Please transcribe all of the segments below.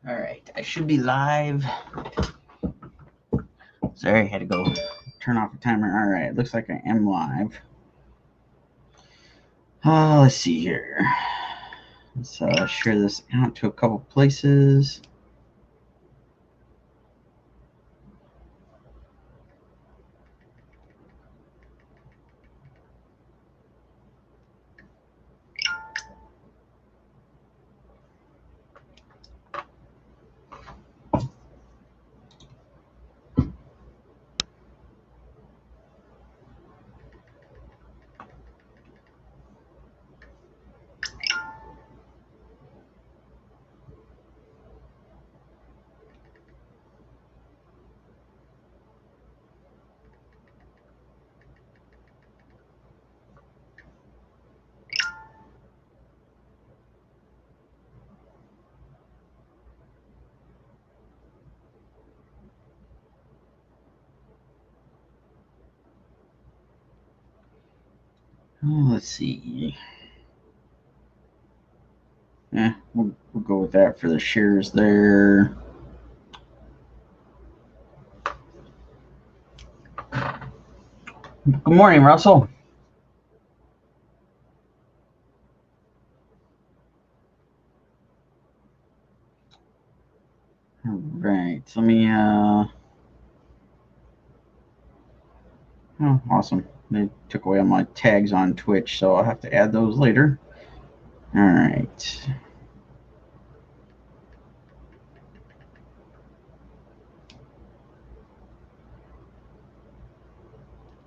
All right, I should be live. Sorry, I had to go turn off the timer. All right, looks like I am live. Let's see here. Let's share this out to a couple places. Let's see. Yeah, we'll go with that for the shares there. Good morning, Russell. All right, let me. Oh, awesome. They took away all my tags on Twitch, so I'll have to add those later. All right.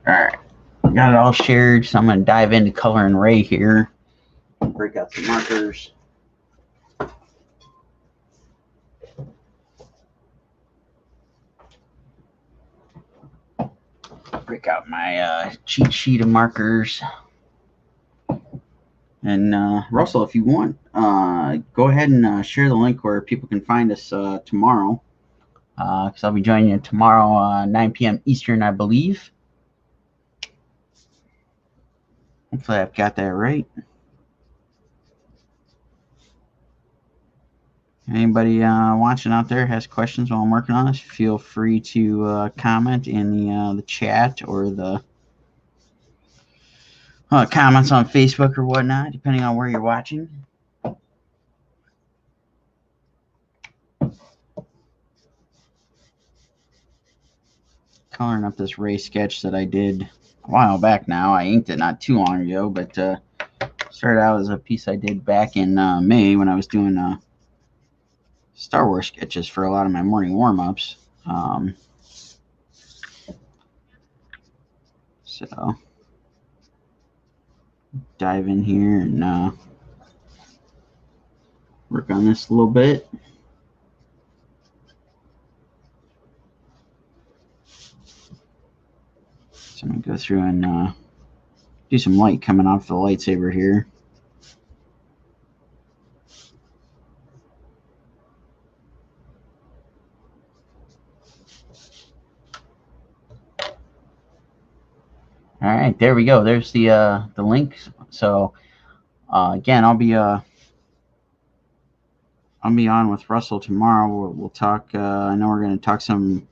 All right. Got it all shared, so I'm going to dive into color and ray here. Break out some markers. Break out my cheat sheet of markers. And Russell, if you want, go ahead and share the link where people can find us tomorrow. Because I'll be joining you tomorrow, 9 p.m. Eastern, I believe. Hopefully I've got that right. Anybody watching out there has questions while I'm working on this, feel free to comment in the chat or the comments on Facebook or whatnot, depending on where you're watching. Coloring up this ray sketch that I did a while back now. I inked it not too long ago, but started out as a piece I did back in May when I was doing Star Wars sketches for a lot of my morning warm-ups. So dive in here and work on this a little bit. So I'm going to go through and do some light coming off the lightsaber here. All right, there we go. There's the link. So again, I'll be on with Russell tomorrow. We'll talk. I know we're going to talk some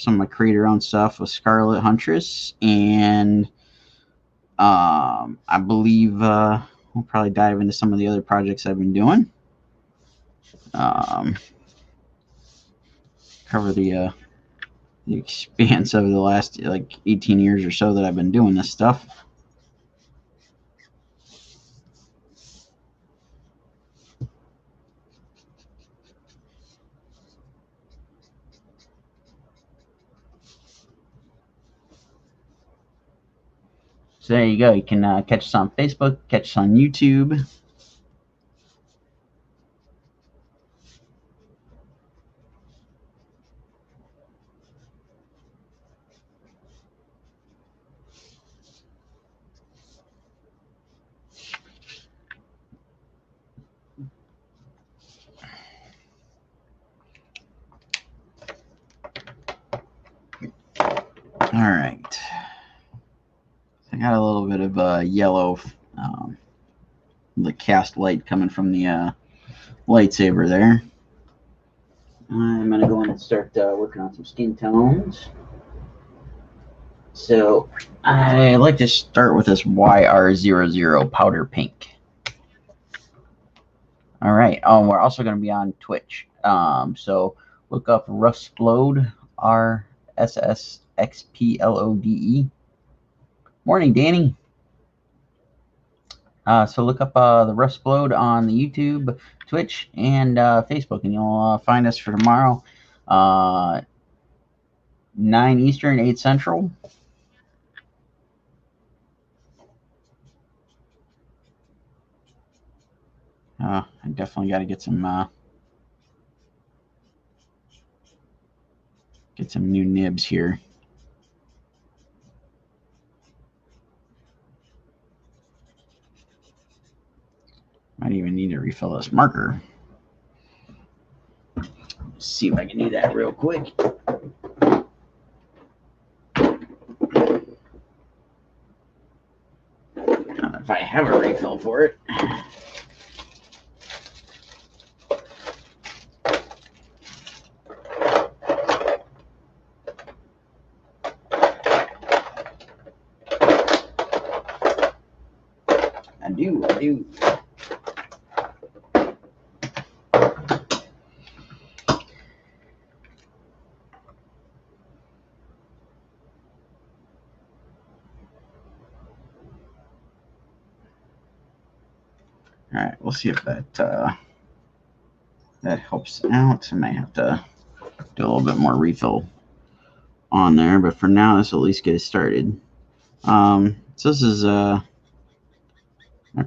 of my creator-owned stuff with Scarlet Huntress, and I believe we'll probably dive into some of the other projects I've been doing. Cover the expanse of the last like 18 years or so that I've been doing this stuff. So there you go. You can catch us on Facebook, catch us on YouTube. All right. I got a little bit of yellow, the cast light coming from the lightsaber there. I'm going to go in and start working on some skin tones. So I like to start with this YR00 powder pink. All right. We're also going to be on Twitch. So look up Russplode, RSSXPLODE. Morning, Danny. So look up the Russplode on the YouTube, Twitch, and Facebook, and you'll find us for tomorrow. 9 Eastern, 8 Central. I definitely got to get some new nibs here. Might even need to refill this marker. Let's see if I can do that real quick. If I have a refill for it. I do. All right, we'll see if that helps out. I may have to do a little bit more refill on there, but for now, this will at least get us started. So this is my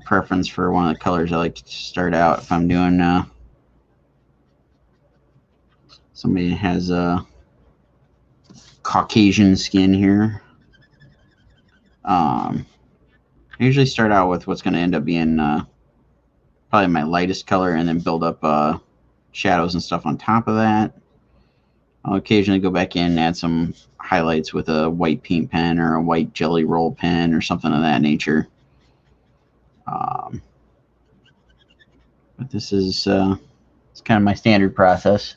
preference for one of the colors I like to start out if I'm doing somebody that has Caucasian skin here. I usually start out with what's going to end up being probably my lightest color, and then build up shadows and stuff on top of that. I'll occasionally go back in and add some highlights with a white paint pen or a white jelly roll pen or something of that nature. But this is it's kind of my standard process.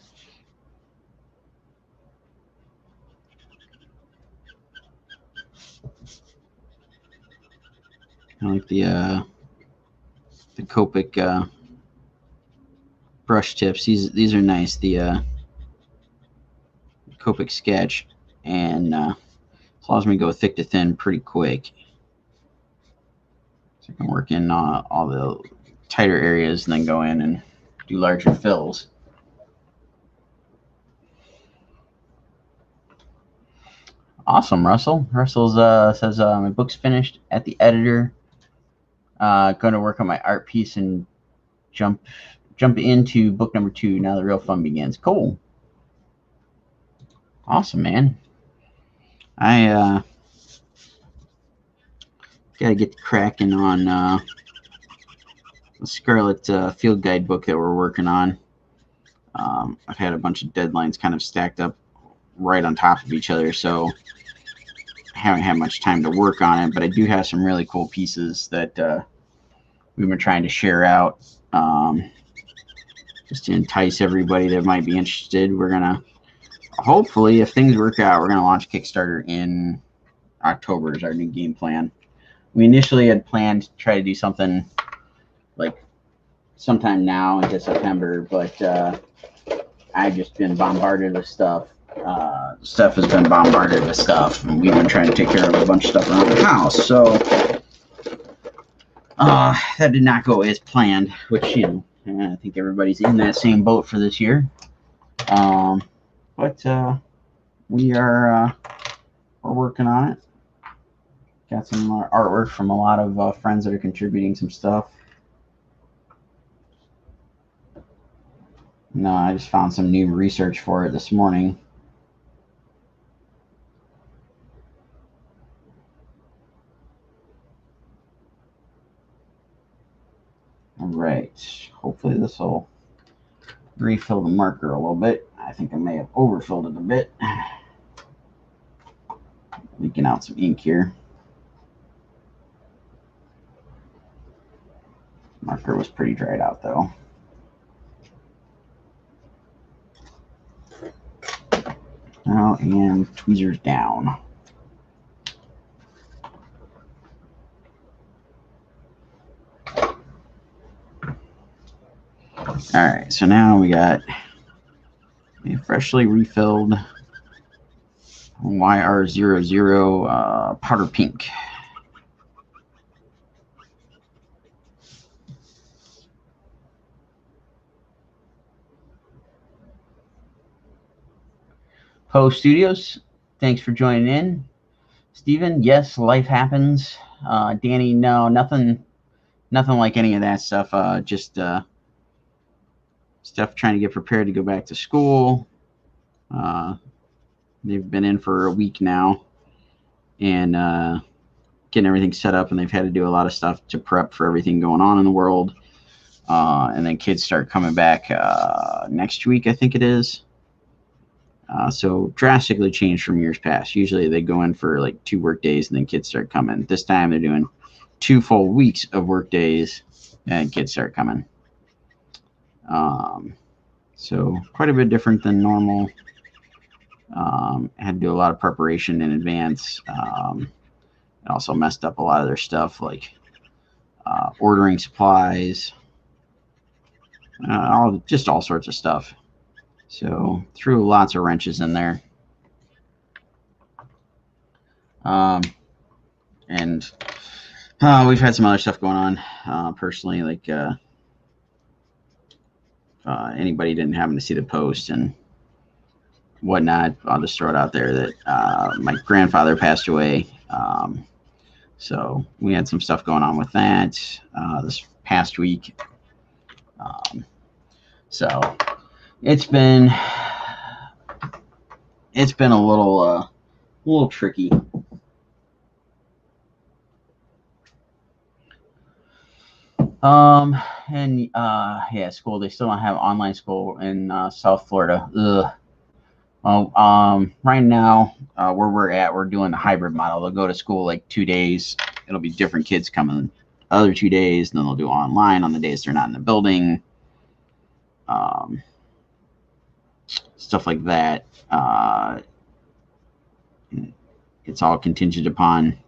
I like the Copic brush tips. These are nice. The Copic sketch, and allows me to go thick to thin pretty quick. So I can work in all the tighter areas and then go in and do larger fills. Awesome, Russell. Russell's says my book's finished at the editor. Going to work on my art piece and jump into book number 2. Now the real fun begins. Cool. Awesome, man. I gotta get cracking on the Scarlet field guide book that we're working on. I've had a bunch of deadlines kind of stacked up right on top of each other, so I haven't had much time to work on it, but I do have some really cool pieces that we've been trying to share out just to entice everybody that might be interested. We're gonna hopefully, if things work out, we're gonna launch Kickstarter in October is our new game plan. We initially had planned to try to do something like sometime now into September, but I've just been bombarded with stuff. Steph has been bombarded with stuff, and we've been trying to take care of a bunch of stuff around the house. So that did not go as planned, which, you know, I think everybody's in that same boat for this year. But we are we're working on it. Got some artwork from a lot of friends that are contributing some stuff. No, I just found some new research for it this morning. All right. Hopefully this will refill the marker a little bit. I think I may have overfilled it a bit. Leaking out some ink here. Marker was pretty dried out though. Now and tweezers down. All right, so now we got a freshly refilled YR00 powder pink. Poe Studios, thanks for joining in. Steven, yes, life happens. Danny, no, nothing like any of that stuff. Just stuff trying to get prepared to go back to school. They've been in for a week now and getting everything set up, and they've had to do a lot of stuff to prep for everything going on in the world. And then kids start coming back next week, I think it is. So drastically changed from years past. Usually they go in for like 2 work days and then kids start coming. This time they're doing 2 full weeks of work days and kids start coming. So quite a bit different than normal. Had to do a lot of preparation in advance. Also messed up a lot of their stuff, like ordering supplies, all sorts of stuff. So threw lots of wrenches in there. And we've had some other stuff going on personally, like anybody didn't happen to see the post and whatnot, I'll just throw it out there that my grandfather passed away. So we had some stuff going on with that this past week. So it's been a little tricky. And yeah, school. They still don't have online school in South Florida. Ugh. Well, right now, where we're at, we're doing the hybrid model. They'll go to school like 2 days. It'll be different kids coming the other 2 days, and then they'll do online on the days they're not in the building. Stuff like that. It's all contingent upon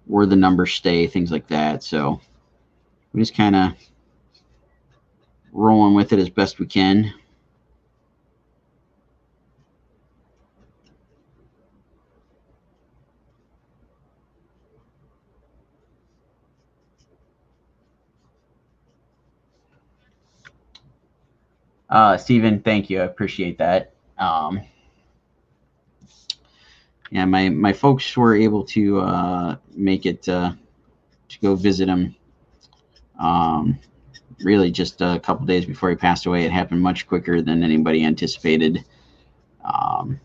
where the numbers stay, things like that. So we just kind of rolling with it as best we can. Stephen, thank you. I appreciate that. Yeah, my folks were able to make it to go visit him. Really, just a couple days before he passed away. It happened much quicker than anybody anticipated. And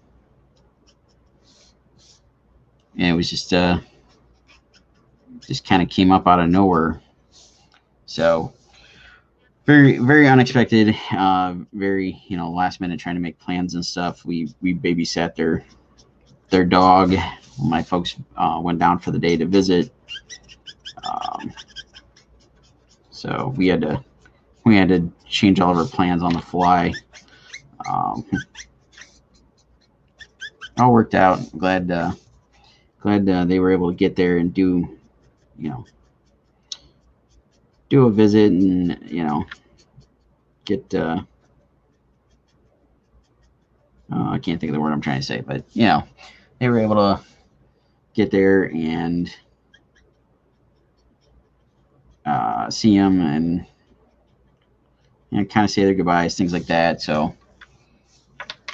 it was just kind of came up out of nowhere. So very, very unexpected. Very, last minute trying to make plans and stuff. We babysat their dog. My folks went down for the day to visit. So we had to change all of our plans on the fly. All worked out. Glad they were able to get there and do a visit and get I can't think of the word I'm trying to say, but they were able to get there and see him and kind of say their goodbyes, things like that. So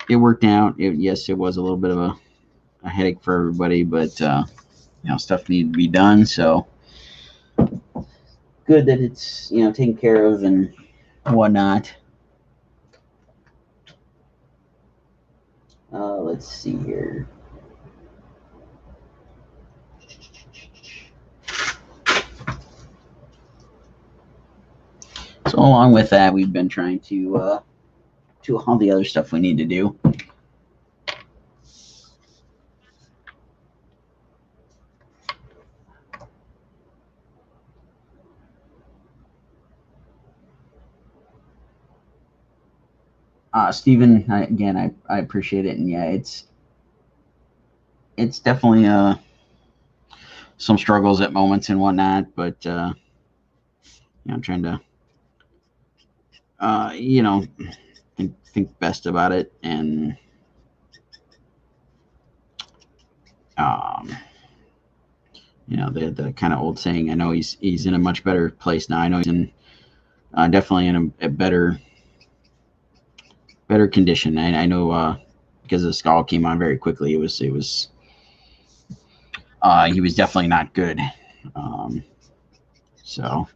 it worked out. Yes, it was a little bit of a headache for everybody, but stuff needed to be done. So good that it's taken care of and whatnot. Let's see here. So along with that, we've been trying to do all the other stuff we need to do. Stephen, again, I appreciate it, and yeah, it's definitely some struggles at moments and whatnot, but I'm trying to you know think best about it, and um, the kind of old saying. I know he's in a much better place now. I know he's in definitely in a better condition. I know because the skull came on very quickly. It was he was definitely not good. Um, so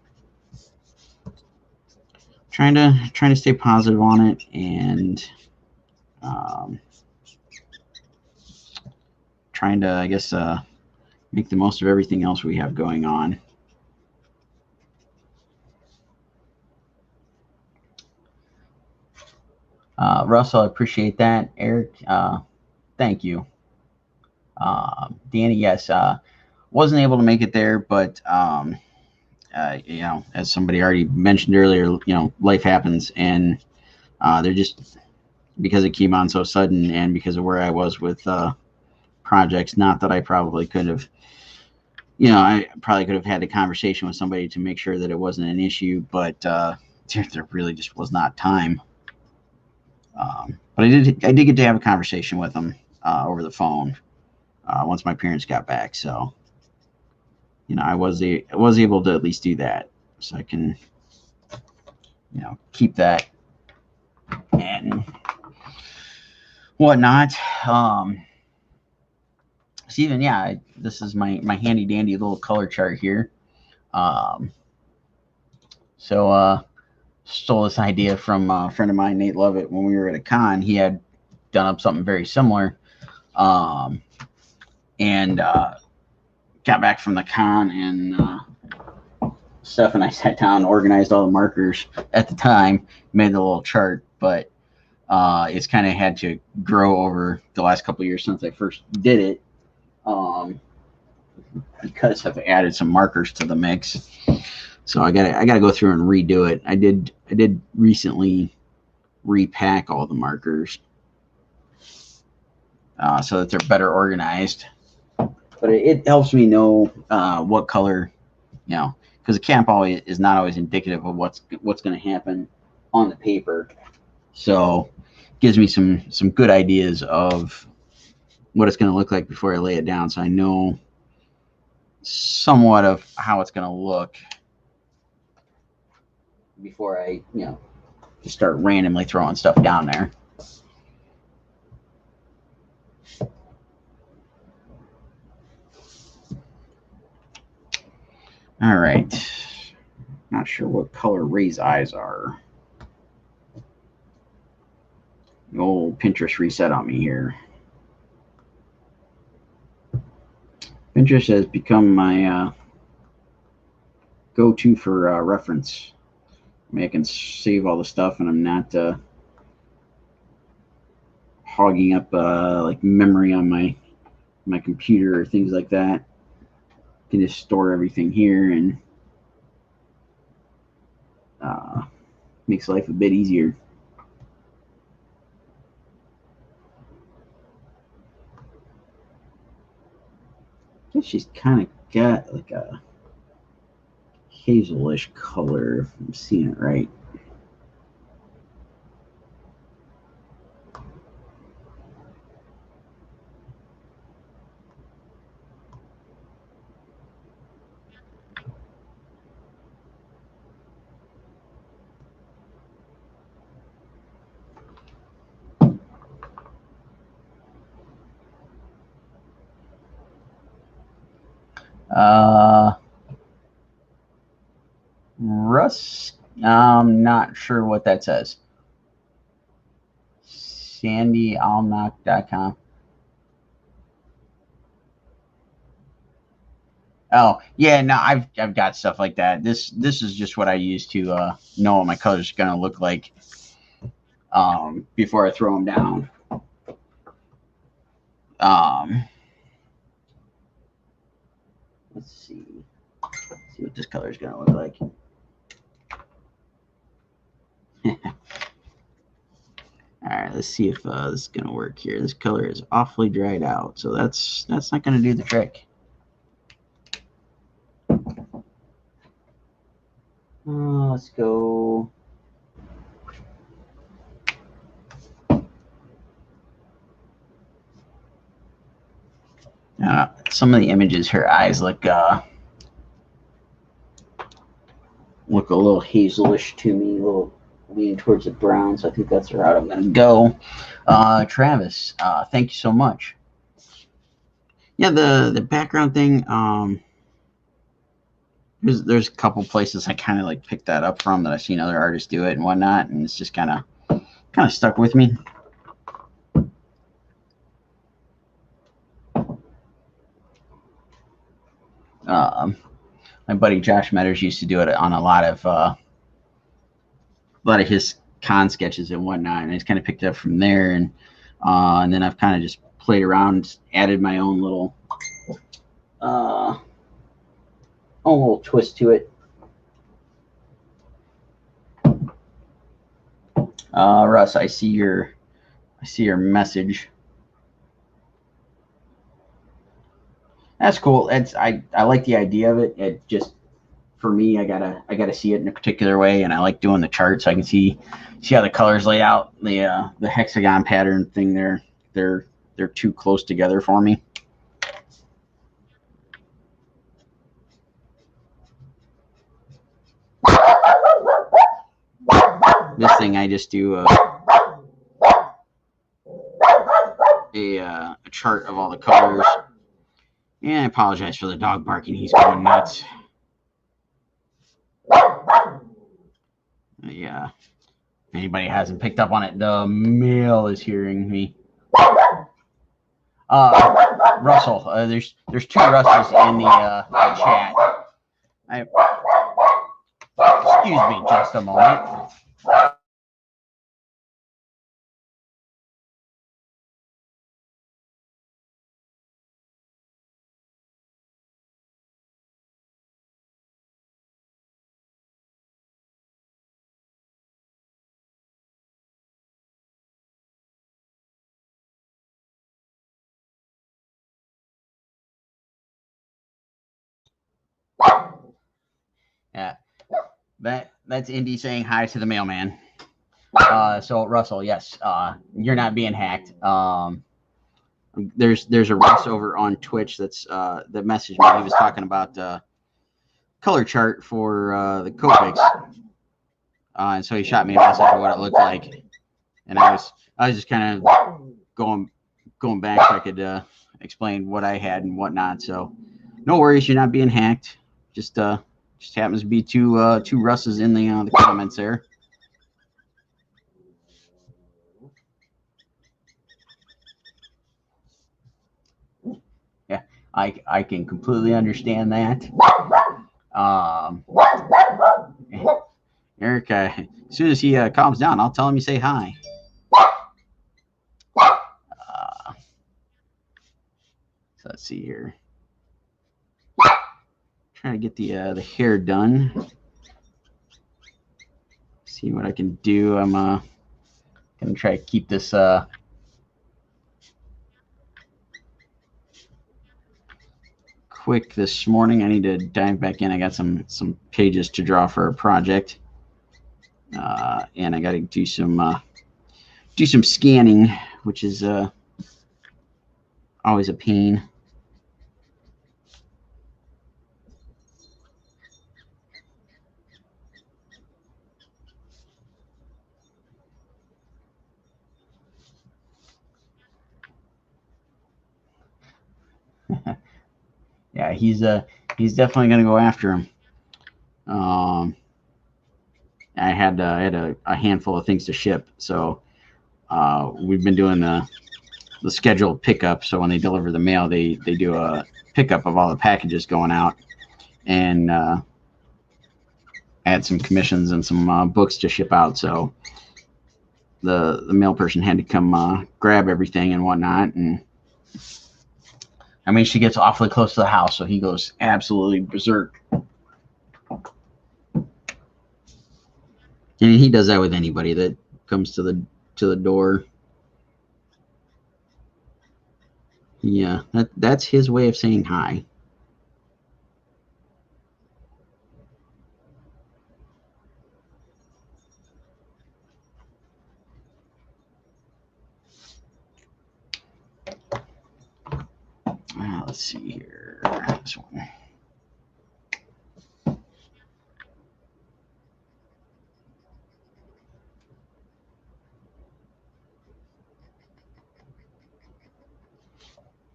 trying to stay positive on it, and um, trying to, I guess, make the most of everything else we have going on. Russell, I appreciate that. Eric, thank you. Danny, yes, wasn't able to make it there, but as somebody already mentioned earlier, life happens, and they're just because it came on so sudden, and because of where I was with projects. Not that I probably could have, I probably could have had a conversation with somebody to make sure that it wasn't an issue, but there really just was not time. But I did get to have a conversation with them over the phone once my parents got back. So I was able to at least do that, so I can keep that and whatnot. Steven, yeah, this is my handy dandy little color chart here. Um, so stole this idea from a friend of mine, Nate Lovett, when we were at a con. He had done up something very similar, and got back from the con, and Steph and I sat down, organized all the markers at the time, made the little chart, but it's kind of had to grow over the last couple of years since I first did it, because I've added some markers to the mix. So I gotta go through and redo it. I did recently repack all the markers so that they're better organized. But it helps me know what color, because the camp always is not always indicative of what's going to happen on the paper. So it gives me some good ideas of what it's going to look like before I lay it down, so I know somewhat of how it's going to look before I just start randomly throwing stuff down there. All right. Not sure what color Ray's eyes are. The old Pinterest reset on me here. Pinterest has become my go-to for reference. I mean, I can save all the stuff, and I'm not hogging up like memory on my computer or things like that. I can just store everything here, and makes life a bit easier. I guess she's kind of got like a hazelish color, if I'm seeing it right. Russ, I'm not sure what that says. SandyAlnock.com. Oh yeah, no, I've got stuff like that. This is just what I use to know what my colors are gonna look like before I throw them down. Let's see what this color is gonna look like. right, let's see if this is gonna work here. This color is awfully dried out, so that's not gonna do the trick. Let's go. Some of the images, her eyes look a little hazelish to me, a little leaning towards the brown, so I think that's the route I'm going to go. Travis, thank you so much. Yeah, the background thing, there's a couple places I kind of like picked that up from that I've seen other artists do it and whatnot, and it's just kind of stuck with me. My buddy Josh Metters used to do it on a lot of his con sketches and whatnot, and I just kind of picked it up from there, and then I've kind of just played around, added my own little twist to it. Russ, I see your message. That's cool. I like the idea of it. It just, for me, I gotta see it in a particular way, and I like doing the chart so I can see how the colors lay out. The hexagon pattern thing, they're too close together for me. This thing I just do a chart of all the colors. Yeah, I apologize for the dog barking. He's going nuts. Yeah. If anybody hasn't picked up on it, the male is hearing me. Russell, there's two Russells in the chat. Excuse me just a moment. Yeah, that's Indy saying hi to the mailman. So Russell, yes, you're not being hacked. There's a Russ over on Twitch that's that messaged me. He was talking about color chart for the Copics, and so he shot me a message of what it looked like, and I was just kind of going back so I could explain what I had and whatnot. So no worries, you're not being hacked. Just happens to be two Russes in the comments there. Yeah, I can completely understand that. Eric, as soon as he calms down, I'll tell him you say hi. So let's see here. Trying to get the hair done. See what I can do. I'm gonna try to keep this quick this morning. I need to dive back in. I got some pages to draw for a project, and I got to do some scanning, which is always a pain. Yeah, he's definitely gonna go after him. I had a handful of things to ship, so we've been doing the scheduled pickup. So when they deliver the mail, they do a pickup of all the packages going out, and add some commissions and some books to ship out. So the mail person had to come grab everything and whatnot, and I mean, she gets awfully close to the house, so he goes absolutely berserk. And he does that with anybody that comes to the to the door. Yeah, that's his way of saying hi. Let's see here. This one.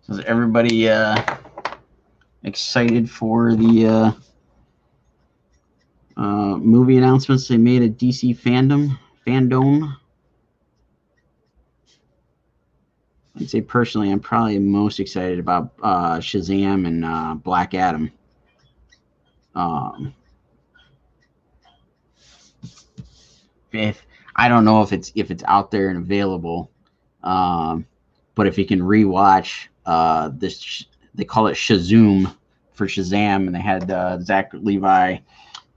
So is everybody excited for the movie announcements they made at DC Fandom? I'd say personally, I'm probably most excited about Shazam and Black Adam. If I don't know if it's out there and available, but if you can rewatch this, they call it Shazoom for Shazam, and they had Zach Levi,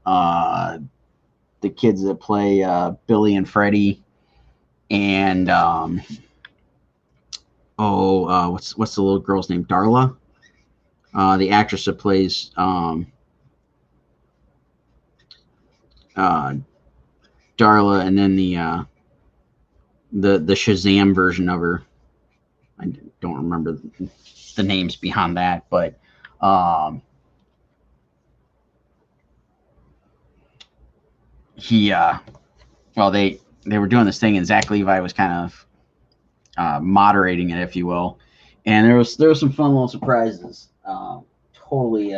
the kids that play Billy and Freddie, and what's the little girl's name? Darla, the actress that plays Darla, and then the Shazam version of her. I don't remember the names behind that, but he well, they were doing this thing, and Zach Levi was kind of moderating it, if you will, and there was some fun little surprises. Totally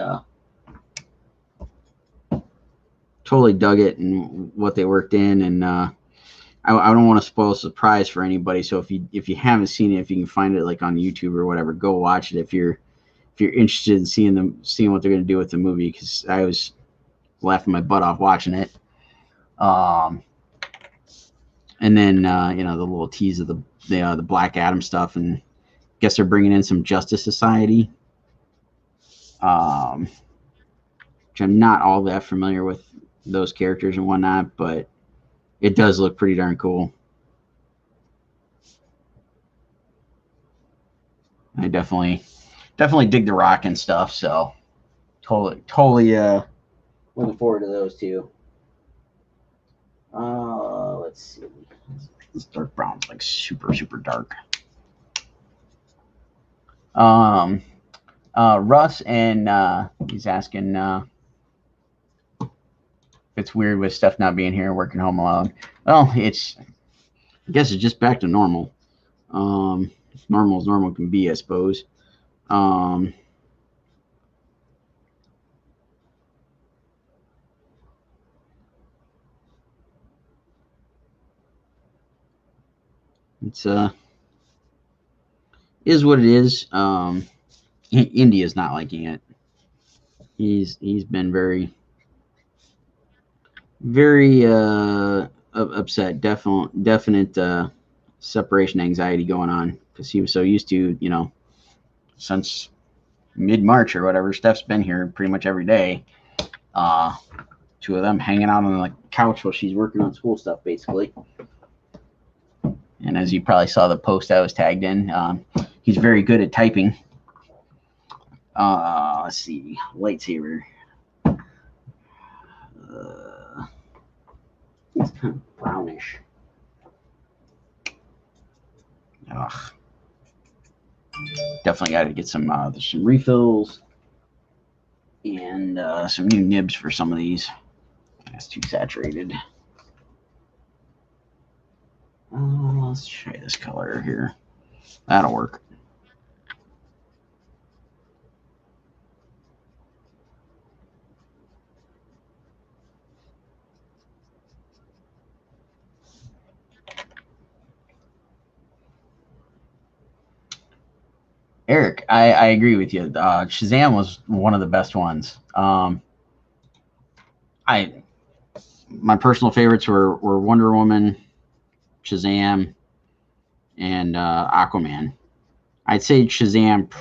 dug it and what they worked in, and I don't want to spoil a surprise for anybody. So if you haven't seen it, if you can find it like on YouTube or whatever, go watch it. If you're interested in seeing what they're going to do with the movie, because I was laughing my butt off watching it. And then the little tease of the Black Adam stuff, and I guess they're bringing in some Justice Society, which I'm not all that familiar with those characters and whatnot, but it does look pretty darn cool. I definitely dig the Rock and stuff, so totally looking forward to those two. Let's see. This dark brown's like super dark. Russ, and he's asking if it's weird with Steph not being here, working home alone. Well, I guess it's just back to normal. Normal as normal can be, I suppose. It's is what it is. India's not liking it. He's been very upset. Definite separation anxiety going on, because he was so used to, since mid-March or whatever, Steph's been here pretty much every day. Two of them hanging out on the couch while she's working on school stuff, basically. And as you probably saw the post I was tagged in, he's very good at typing. Let's see, lightsaber. It's kind of brownish. Ugh. Definitely got to get some refills and some new nibs for some of these. That's too saturated. Let's try this color here. That'll work. Eric, I agree with you. Shazam was one of the best ones. My personal favorites were Wonder Woman, Shazam, and Aquaman. I'd say Shazam,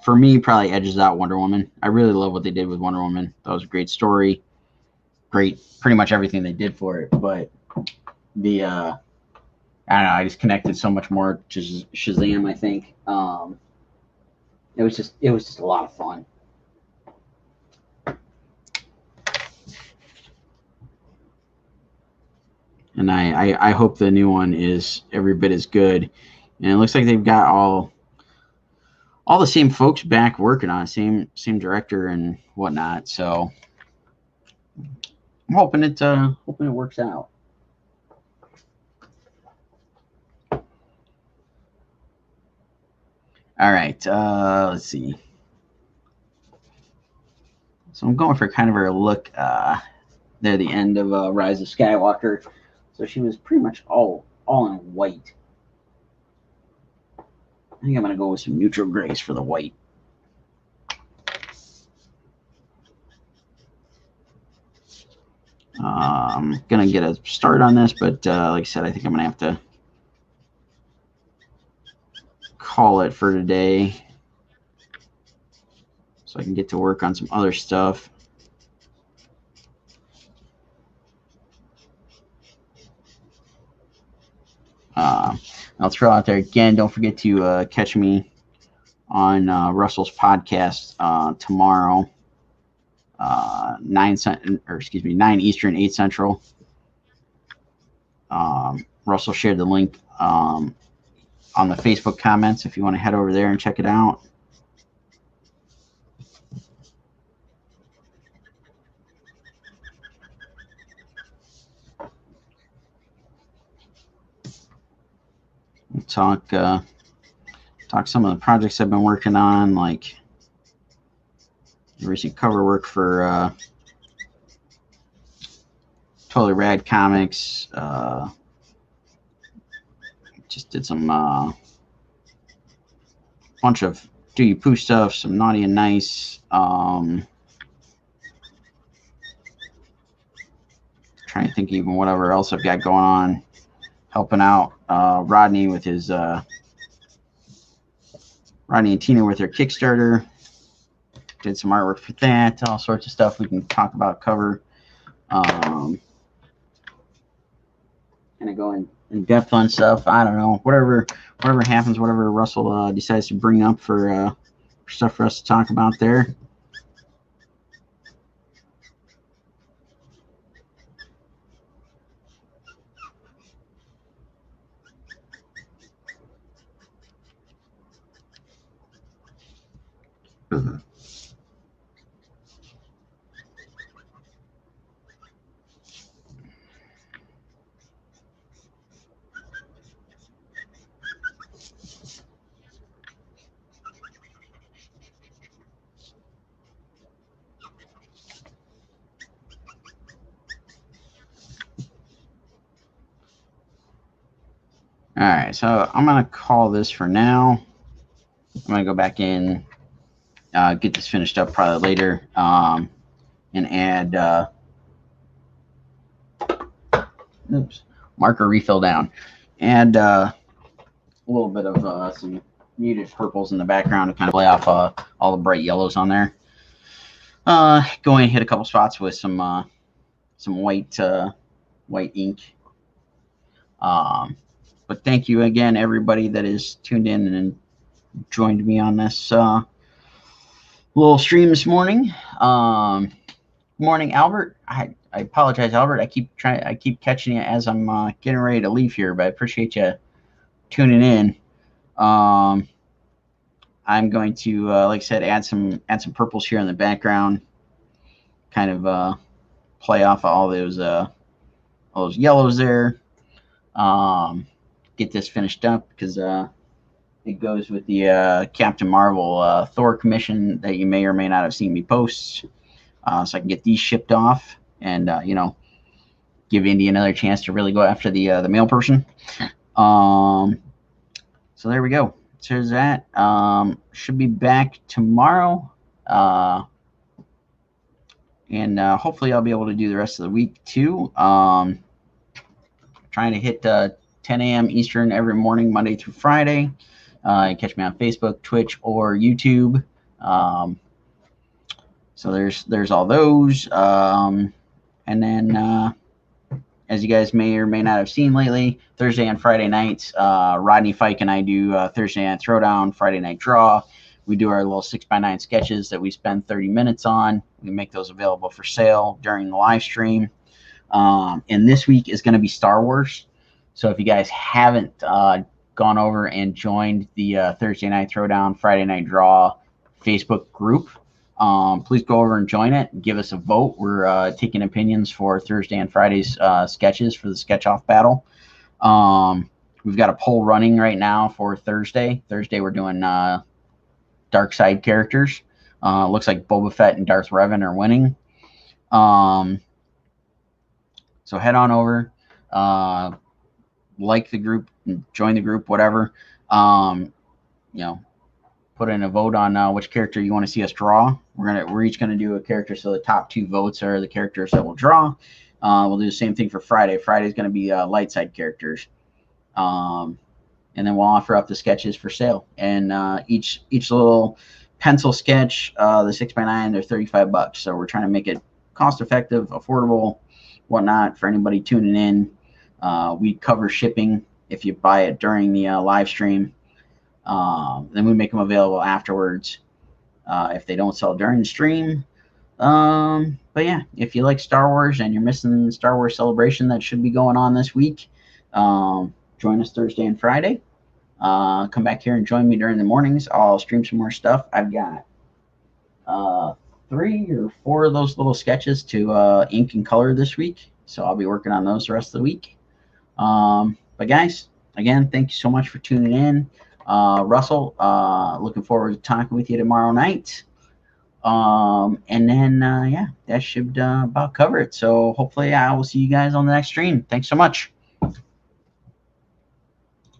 for me, probably edges out Wonder Woman. I really love what they did with Wonder Woman. That was a great story. Great, pretty much everything they did for it. But I don't know. I just connected so much more to Shazam. I think it was just a lot of fun. And I hope the new one is every bit as good. And it looks like they've got all the same folks back working on it, same director and whatnot. So I'm hoping it works out. All right, let's see. So I'm going for kind of a look there, the end of Rise of Skywalker. So she was pretty much all in white. I think I'm gonna go with some neutral grays for the white. I'm gonna get a start on this, but like I said, I think I'm gonna have to call it for today so I can get to work on some other stuff. I'll throw out there again. Don't forget to catch me on Russell's podcast tomorrow, 9 Eastern, 8 Central. Russell shared the link on the Facebook comments if you want to head over there and check it out. We'll talk some of the projects I've been working on, like the recent cover work for Totally Rad Comics. Just did some bunch of Do You Poo stuff, some Naughty and Nice. Trying to think even whatever else I've got going on. Helping out Rodney with his Rodney and Tina with their Kickstarter. Did some artwork for that. All sorts of stuff we can talk about, cover. Kind of go in depth on stuff. I don't know. Whatever happens, whatever Russell decides to bring up for stuff for us to talk about there. All right, so I'm going to call this for now. I'm going to go back in, get this finished up probably later, and add marker refill down. Add a little bit of some muted purples in the background to kind of play off all the bright yellows on there. Go in and hit a couple spots with some white ink. But thank you again, everybody that is tuned in and joined me on this little stream this morning. Morning, Albert. I apologize, Albert. I keep catching you as I'm getting ready to leave here, but I appreciate you tuning in. I'm going to, like I said, add some purples here in the background, kind of play off of all those yellows there. Get this finished up because it goes with the Captain Marvel Thor commission that you may or may not have seen me post. So I can get these shipped off and give Indy another chance to really go after the mail person. So there we go. So there's that. Should be back tomorrow. And hopefully I'll be able to do the rest of the week too. Trying to hit 10 a.m. Eastern every morning, Monday through Friday. You catch me on Facebook, Twitch, or YouTube. So there's all those. And then as you guys may or may not have seen lately, Thursday and Friday nights, Rodney Fike and I do Thursday night throwdown, Friday night draw. We do our little 6x9 sketches that we spend 30 minutes on. We make those available for sale during the live stream. And this week is going to be Star Wars. So if you guys haven't gone over and joined the Thursday night throwdown, Friday night draw Facebook group, please go over and join it. Give us a vote. We're taking opinions for Thursday and Friday's sketches for the sketch off battle. We've got a poll running right now for Thursday. Thursday we're doing dark side characters. Looks like Boba Fett and Darth Revan are winning. So head on over, like the group, join the group, whatever. You know, put in a vote on which character you want to see us draw. We're each gonna do a character, so the top 2 votes are the characters that we'll draw. We'll do the same thing for Friday. Friday's gonna be light side characters, and then we'll offer up the sketches for sale. And each little pencil sketch, the 6x9, they're $35. So we're trying to make it cost effective, affordable, whatnot for anybody tuning in. We cover shipping if you buy it during the live stream. Then we make them available afterwards if they don't sell during the stream. But yeah, if you like Star Wars and you're missing the Star Wars celebration that should be going on this week, join us Thursday and Friday. Come back here and join me during the mornings. I'll stream some more stuff. I've got 3 or 4 of those little sketches to ink and color this week, so I'll be working on those the rest of the week. But guys, again, thank you so much for tuning in. Russell, looking forward to talking with you tomorrow night. And then yeah, that should about cover it. So hopefully I will see you guys on the next stream. Thanks so much.